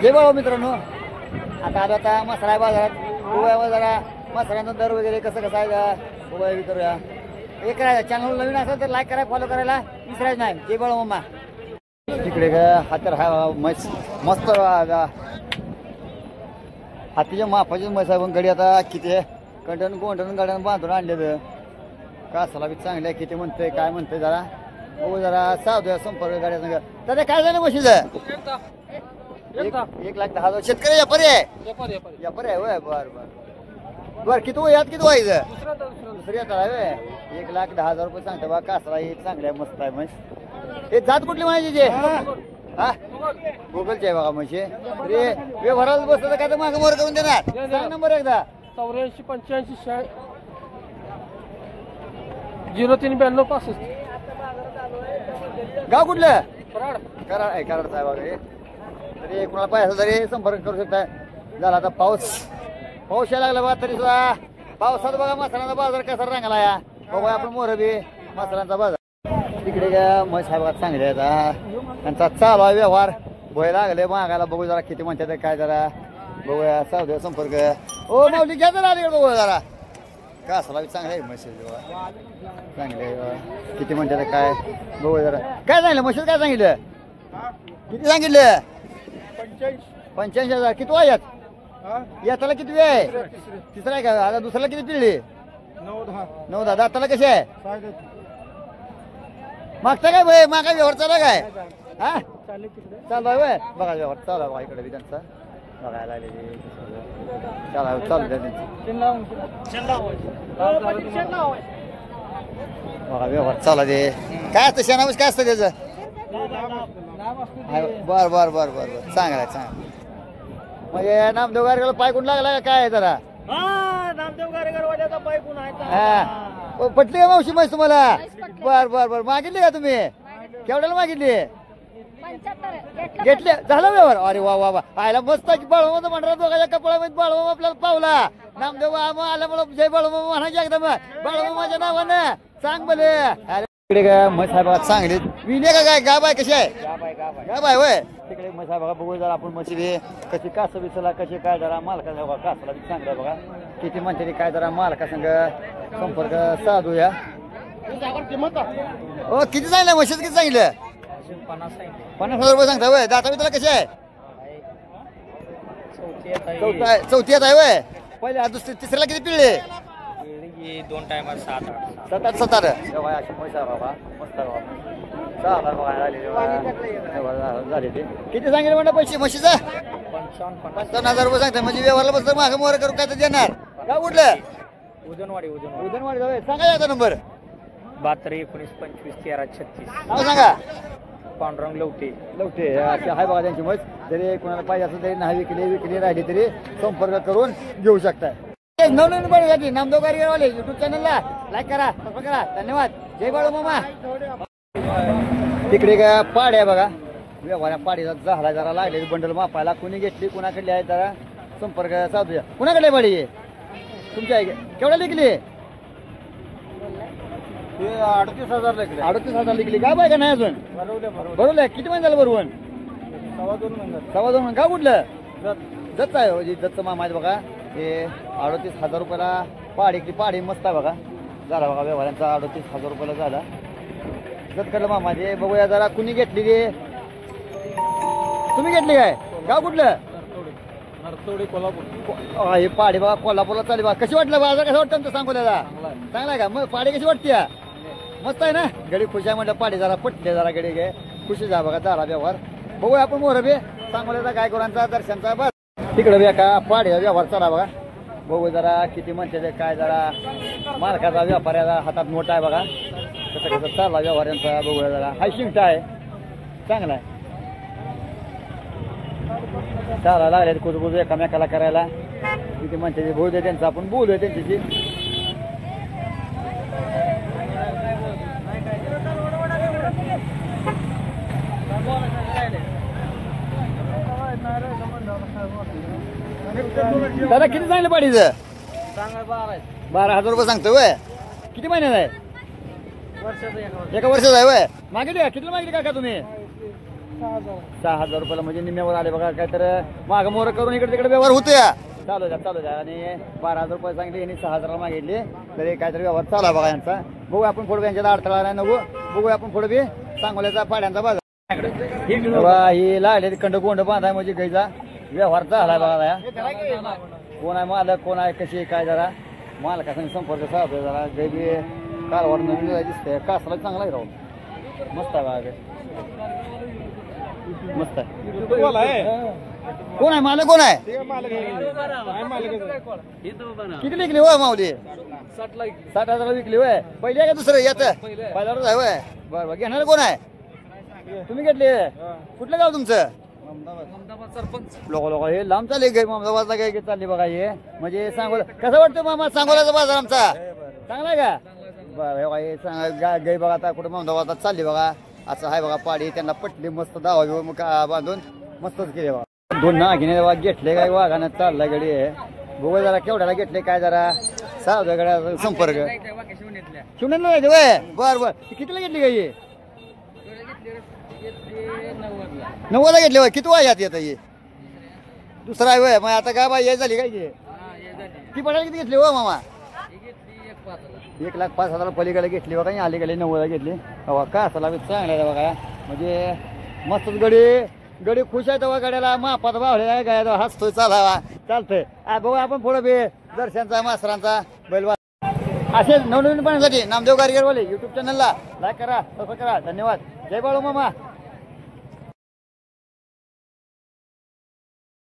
जय बाळा मित्रांनो, आता आलो आता मसाला बाजारात. गोव्यावर जरा मसाल्याचा दर वगैरे कसं आहे गोवा विचारूया. एक चॅनल नवीन असेल तर लाईक करा, फॉलो करायला विसरायचं नाही. जय बाळा मम्मा. तिकडे हा तर हा मस्त हातीच्या मापाची म्हैस आहे. पण गडी आता किती आहे, कंटन गोंडन गाड्यानं बांधून आणलेलं. कासाला बी चांगलं आहे. किती म्हणतंय काय म्हणतंय जरा हो, जरा साधूया संपर्क गाड्या संग. तर काय झालं म्हशीचं 1,10,000. शेतकरी व्यापारी आहे. व्यापारी आहे होय. बर बर बर. किती यात किती व्हायचं दुसरी येतात आहे. 1,10,000 रुपये सांगता बा. कासरा ही चांगली आहे, मस्त आहे म्हैस. हे जात कुठली म्हणायची जे हा गुगलची आहे बघा म्हशी. तरी व्यवहाराला बसलं तर काय तर मागं मोर करून देणार. नंबर एकदा 84 85 0392 65. गाव कुठलं? कराड. कराड आहे. कराड साहेब वगैरे तरी कुणाला पाहिजे तरी संपर्क करू शकता. झाला आता पाऊस यायला लागला बघा. तरी सुद्धा पावसात बघा मसाल्याचा बाजार कसा रंगला या बघा. आपण मोरबी मसाल्यांचा बाजार. तिकडे का म्हैस आहे बघा, चांगले आहेत. त्यांचा चालू आहे व्यवहार. भय लागले मागायला. बघू जरा किती म्हणतात काय जरा बघूया. सावधे संपर्क. ओ माऊली घ्या जरा आली बघू जरा. कासला चांगलं आहे म्हशी चांगले. किती म्हणतात काय बघू जरा. काय सांगितलं म्हशीचं काय सांगितलं? किती सांगितलं? 85,000. किती वय यात? याताला किती वेळ आहे? तिसरा आहे का? आता दुसऱ्याला किती पिळली? 9-10. दाताला कशी आहे? मागता काय भाई मागा व्यवहार चालू काय? हा चालू आहे वय बघा. व्यवहार चालू आहे बघा. इकडे बी त्यांचा बघायला आलेली चालू बघा. व्यवहार चालू दे. काय असतं शेणामध्ये काय असतं त्याचं? बर बर बर बर बर. चांगला चांगला. म्हणजे नामदेव गारगेला पायकून लागला का काय जरा? नामदेव गारेकर वाड्याचा पायकून आहे. हा पटली का मावशी म्हैस तुम्हाला? बर बर बर. मागितली का तुम्ही? केवढ्याला मागितली? घेतले. झालं व्यवहार? अरे वा वा वा. आयला मस्त बाळूमामा म्हणणार दोघांच्या कपड्यामध्ये बाळूमामा आपल्याला पावला. नामदेव आल्यामुळे जय बाळूमामा म्हणायचे एकदम बाळूमामाच्या नावानं सांग भले. अरे तिकडे काय म्हैस आहे बघा चांगली. विने का काय गाब आहे? कशी आहे? गाब आहे होय. तिकडे म्हैस आहे बघा. बघू जरा आपण म्हशी कशी कास बिसला कशी काय जरा मालका बघा. कासला बी चांगलं बघा. किती म्हणते काय जरा मालका संग संपर्क साधूया. हो किती सांगितलं म्हशीच? किती सांगितलं? 50,000 रुपये सांगता वय. दाता बिताला कशी आहे? चौथी येत आहे वय. पहिले दुसरी तिसऱ्याला किती पिळले? 2 टायमात 7-8 अशी पैसा बाबा. मस्त बाबा. झाले ते. किती सांगितलं म्हणा पैसे म्हशीचा? 55,000 रुपये सांगता. म्हणजे व्यवहारला बसलं मागं मोहर करून काय तर देणार. का कुठलं? उदनवाडी जाऊया. सांगा याचा नंबर. 72 19 25 13 36. नाव सांगा. पांडुरंग लवटे हाय बघा त्यांची म्हैस. जरी कोणाला पाहिजे असेल तरी नाही विकली राहिली तरी संपर्क करून घेऊ शकता. नवनवीन बनवण्यासाठी नामदेव गारगेवाले युट्यूब चॅनलला लाईक करा, सबस्क्राईब करा. धन्यवाद. जय बाळू मामा. तिकडे काय पाड आहे बघा. व्यवहार पाडीचा झाला जरा लागले बंडल मापायला. कुणी घेतली कुणाकडली आहे जरा संपर्क साधूया. कुणाकडे पाडी तुमच्या आहे? केवढ्या लिखली? 38,000 लिखली. 38,000 लिखली. का बाय का नाही अजून? बरोबर. किती महिने झालं बरोबर? 2.5 का कुठलं? जत आहे जतचं मामा आहे बघा. हे 38,000 रुपयाला पाडी मस्त आहे बघा. झाला बघा व्यवहारांचा 38,000 रुपयाला झाला. जतकडलं मामा जे बघूया जरा. कुणी घेतली रे? तुम्ही घेतली काय? गाव कुठलं? कोल्हापूर. हे पाडी बघा कोल्हापूरला चालेल बघा. कशी वाटलं बाजार? कसं वाटतं तुमचं सांगोल्याला? चांगला आहे का? मग पाडी कशी वाटते? मस्त आहे ना. गडी खुश आहे म्हटलं. पाडी जरा पटले जरा गडी घे खुशी जा बघा. झाला व्यवहार. बघूया आपण मोरबी सांगोल्याचा गायकवारांचा दर्शनचा बस. तिकडे बी का पाडी व्यवहार चला बघा. बघू जरा किती म्हणते काय जरा. मालकाचा व्यापाऱ्याचा हातात मोठा आहे बघा. कसं चालला व्यवहार यांचा बघूया जरा. हाय शिंगटा आहे चांगला आहे. चाला लागले कुजबुज एकामेकाला करायला. किती म्हणते बोलू दे त्यांचं. आपण बोलूया त्यांच्याशी. दादा किती सांगितलं पाडीचं? 12,000 रुपये सांगतो वय. किती महिन्यात आहे? एका वर्षाचा आहे वय. मागितली का? किती मागितली काका तुम्ही? 6,000 रुपयाला म्हणजे निम्म्यावर आले बघा. काय तर माग मोर करून इकडे तिकडे व्यवहार होतोय. चालू द्या आणि 12,000 रुपये सांगितले यांनी 6,000 मागितले तरी काहीतरी व्यवहार चालू आहे बघा यांचा. बघू आपण पुढे यांच्या अडथळा नाही नको. बघू आपण पुढे बी सांगोल्याचा पाड्यांचा बाजार. ही लागले कंड गोंड बांधाय म्हणजे गाईचा व्यवहार झालाय बघा. कोण आहे मालक कोण आहे कशी काय जरा मालकाचा संपर्क साधतोय जरा. गाई बी कालवाड नवीन दिसतंय. कासला चांगला आहे राहू. मस्त आहे बघा. मस्त आहे. कोण आहे मालक कोण आहे किती विकली होय माऊली 60,000 विकली होय. पहिली आहे का दुसरं येत पहिल्यावरच आहे होय. बरं बरं घेणार कोण आहे तुम्ही घेतली कुठलं गाव तुमचं लोक हे लांब चालले गाई अहमदाबादला गाय चालली बघा. हे म्हणजे सांगोला कसं वाटतं मामा सांगोल्याचा बाजार आमचा चांगला आहे का बरं हे सांगा गाय बघा आता कुठं अहमदाबादला चालली बघा. असं आहे बघा पाडी त्यांना पटली मस्त दावा बांधून मस्तच केले बघा. 2 नागिने बघा घेतले काय वाघानं चालला गडी बघू जरा केवढ्याला घेतले काय जरा सावध्या गड्या संपर्क शिवण्याला जायचं वय बरं बरं कितीला घेतली गाई 90ला घेतली वय किती वायात येत हे दुसरा आहे वय मग आता काय बाई झाली काय ती पडायला किती घेतली हो मामा 1,05,000 पलीकडे घेतली बघा. अलीकडे 90ला घेतली हवा का असाला चांगला आहे बघा. म्हणजे मस्तच गडी खुश आहे तेव्हा गाड्याला मापात भावले गाड्या हसतोय चालावा चालतंय. बघू आपण पुढे बी दर्शनचा मास्तरांचा बैल असेच नवनवीन पाहण्यासाठी नामदेव गाडगेरवाले युट्यूब चॅनलला लाईक करा सबस्क्राईब करा. धन्यवाद. जय बाळू मामा.